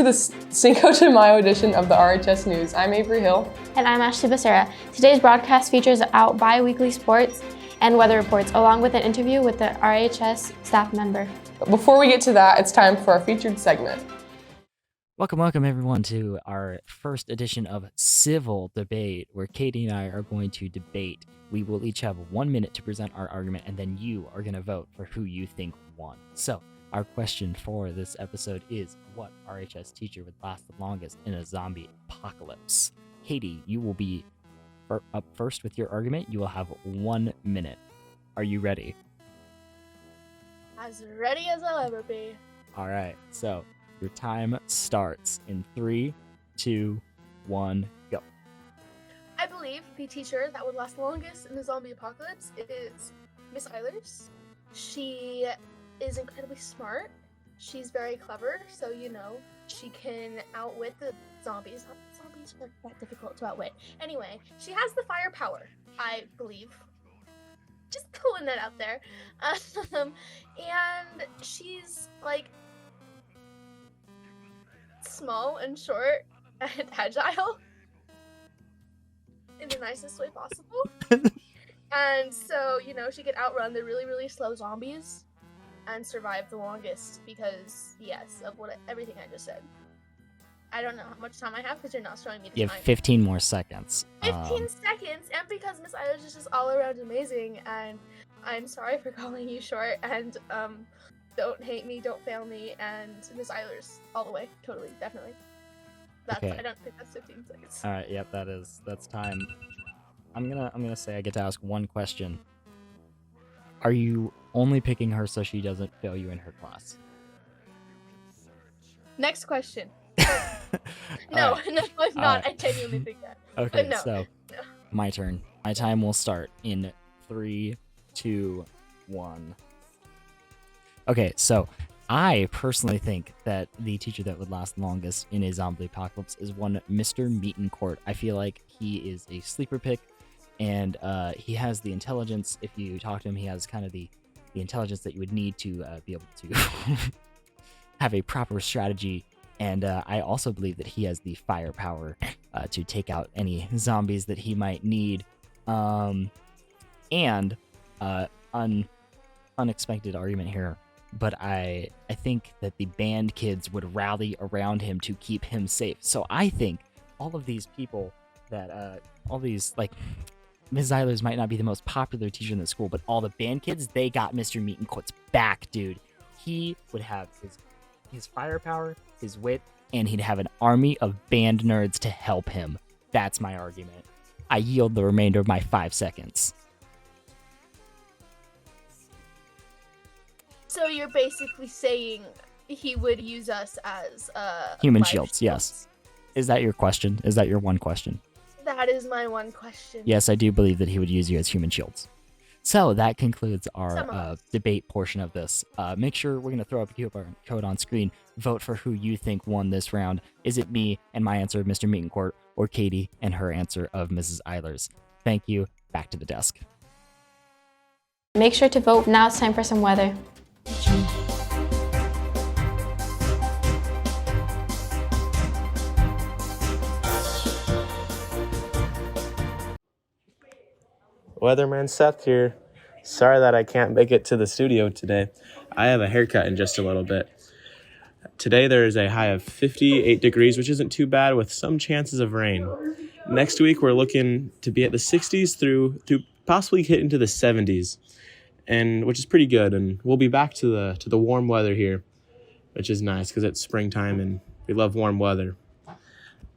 to the Cinco de Mayo edition of the RHS News. I'm Avarie Hill. And I'm Ashley Becerra. Today's broadcast features out bi-weekly sports and weather reports, along with an interview with the RHS staff member. But before we get to that, it's time for our featured segment. Welcome everyone to our first edition of Civil Debate, where Katie and I are going to debate. We will each have 1 minute to present our argument, and then you are going to vote for who you think won. So, our question for this episode is, what RHS teacher would last the longest in a zombie apocalypse? Katie, you will be up first with your argument. You will have 1 minute. Are you ready? As ready as I'll ever be. All right, so your time starts in 3, 2, 1, go. I believe the teacher that would last longest in the zombie apocalypse is Miss Eilers. She is incredibly smart. She's very clever, so she can outwit the zombies. Zombies are quite difficult to outwit. Anyway, she has the firepower, I believe. Just pulling that out there. And she's small and short and agile in the nicest way possible. And so, she could outrun the really, really slow zombies and survive the longest because, yes, of everything I just said. I don't know how much time I have because you're not showing me the time. You have 15 more seconds. 15 seconds, and because Miss Eilers is just all around amazing, and I'm sorry for calling you short, and don't hate me, don't fail me, and Miss Eilers all the way, totally, definitely. Okay. I don't think that's 15 seconds. All right, yep, that's time. I'm gonna say I get to ask one question. Are you only picking her so she doesn't fail you in her class? Next question. No, right. no, I'm not. I genuinely think that. Okay, No. so my turn. My time will start in 3, 2, 1. Okay, so I personally think that the teacher that would last longest in a zombie apocalypse is one Mr. Mietenkorte. I feel like he is a sleeper pick, and he has the intelligence. If you talk to him, he has kind of the intelligence that you would need to be able to have a proper strategy. And I also believe that he has the firepower to take out any zombies that he might need. Unexpected argument here, but I think that the band kids would rally around him to keep him safe. So I think all of these people that, Ms. Eilers might not be the most popular teacher in the school, but all the band kids, they got Mr. Mietenkorte's back, dude. He would have his firepower, his wit, and he'd have an army of band nerds to help him. That's my argument. I yield the remainder of my 5 seconds. So you're basically saying he would use us as Human life shields, yes. Is that your question? Is that your one question? That is my one question. Yes, I do believe that he would use you as human shields. So that concludes our debate portion of this. Make sure we're going to throw up a QR code on screen. Vote for who you think won this round. Is it me and my answer of Mr. Mietenkorte, or Katie and her answer of Mrs. Eilers? Thank you. Back to the desk. Make sure to vote. Now it's time for some weather. Weatherman Seth here. Sorry that I can't make it to the studio today. I have a haircut in just a little bit. Today there is a high of 58 degrees, which isn't too bad with some chances of rain. Next week we're looking to be at the 60s through possibly hit into the 70s, and which is pretty good. And we'll be back to the warm weather here, which is nice because it's springtime and we love warm weather.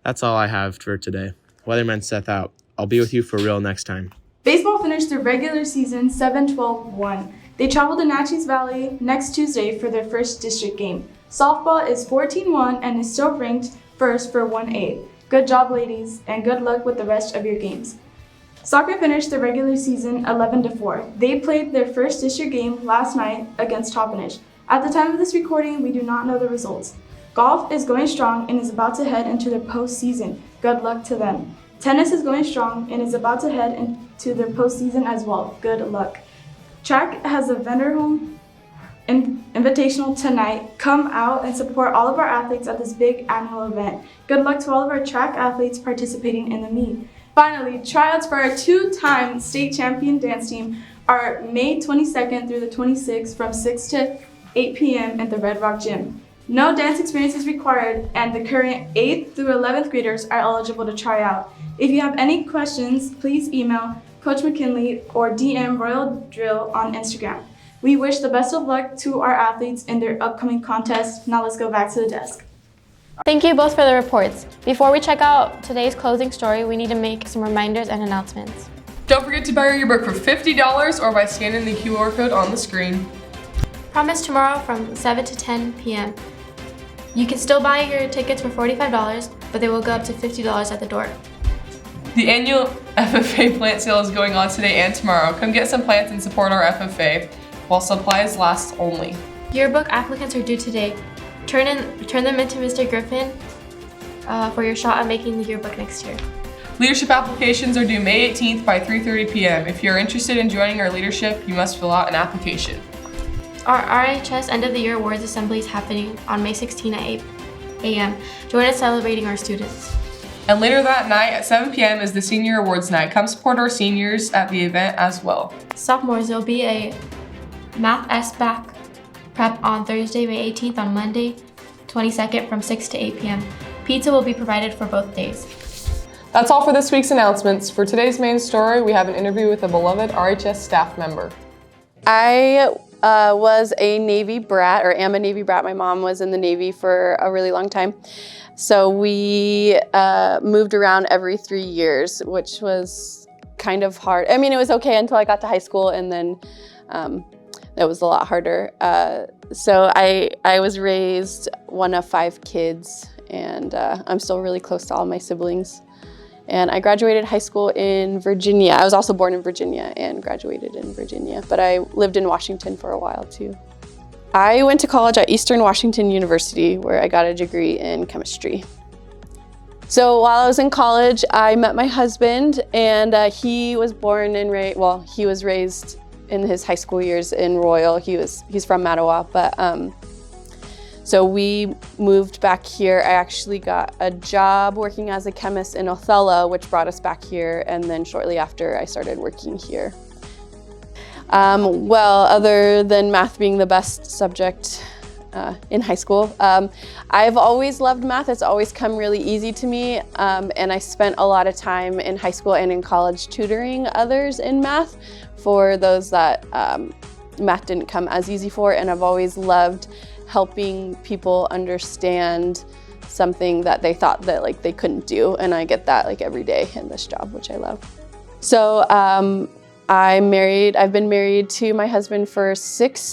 That's all I have for today. Weatherman Seth out. I'll be with you for real next time. Baseball finished their regular season 7-12-1. They traveled to Natchez Valley next Tuesday for their first district game. Softball is 14-1 and is still ranked first for 1A. Good job, ladies, and good luck with the rest of your games. Soccer finished their regular season 11-4. They played their first district game last night against Toppenish. At the time of this recording, we do not know the results. Golf is going strong and is about to head into their postseason. Good luck to them. Tennis is going strong and is about to head into their postseason as well. Good luck. Track has a vendor home Invitational tonight. Come out and support all of our athletes at this big annual event. Good luck to all of our track athletes participating in the meet. Finally, tryouts for our two-time state champion dance team are May 22nd through the 26th from 6 to 8 p.m. at the Red Rock Gym. No dance experience is required, and the current 8th through 11th graders are eligible to try out. If you have any questions, please email Coach McKinley or DM Royal Drill on Instagram. We wish the best of luck to our athletes in their upcoming contest. Now let's go back to the desk. Thank you both for the reports. Before we check out today's closing story, we need to make some reminders and announcements. Don't forget to buy your yearbook for $50 or by scanning the QR code on the screen. Promise tomorrow from 7 to 10 p.m. You can still buy your tickets for $45, but they will go up to $50 at the door. The annual FFA plant sale is going on today and tomorrow. Come get some plants and support our FFA while supplies last only. Yearbook applicants are due today. Turn them into Mr. Griffin for your shot at making the yearbook next year. Leadership applications are due May 18th by 3:30 p.m. If you're interested in joining our leadership, you must fill out an application. Our RHS End of the Year Awards Assembly is happening on May 16 at 8 a.m. Join us celebrating our students. And later that night at 7 p.m. is the Senior Awards Night. Come support our seniors at the event as well. Sophomores, there'll be a Math S-Back prep on Thursday, May 18th, on Monday, 22nd from 6 to 8 p.m. Pizza will be provided for both days. That's all for this week's announcements. For today's main story, we have an interview with a beloved RHS staff member. I was a Navy brat, or am a Navy brat. My mom was in the Navy for a really long time. So we moved around every 3 years, which was kind of hard. I mean, it was okay until I got to high school, and then it was a lot harder. So I was raised one of 5 kids, and I'm still really close to all my siblings. And I graduated high school in Virginia. I was also born in Virginia and graduated in Virginia, but I lived in Washington for a while too. I went to college at Eastern Washington University, where I got a degree in chemistry. So while I was in college, I met my husband, and he was raised in his high school years in Royal. He's from Mattawa, but so we moved back here. I actually got a job working as a chemist in Othello, which brought us back here, and then shortly after I started working here. Well, other than math being the best subject in high school, I've always loved math. It's always come really easy to me, and I spent a lot of time in high school and in college tutoring others in math for those that math didn't come as easy for, and I've always loved helping people understand something that they thought that they couldn't do, and I get that every day in this job, which I love. So I've been married to my husband for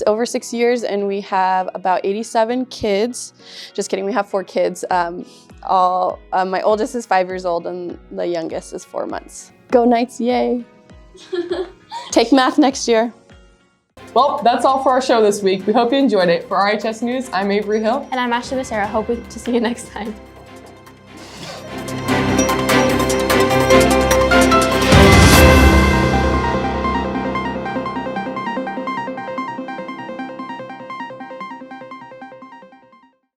over 6 years, and we have about 87 kids. Just kidding, we have 4 kids. My oldest is 5 years old and the youngest is 4 months. Go Knights, yay. Take math next year. Well, that's all for our show this week. We hope you enjoyed it. For RHS News, I'm Avarie Hill. And I'm Ashley Becerra. Hope to see you next time.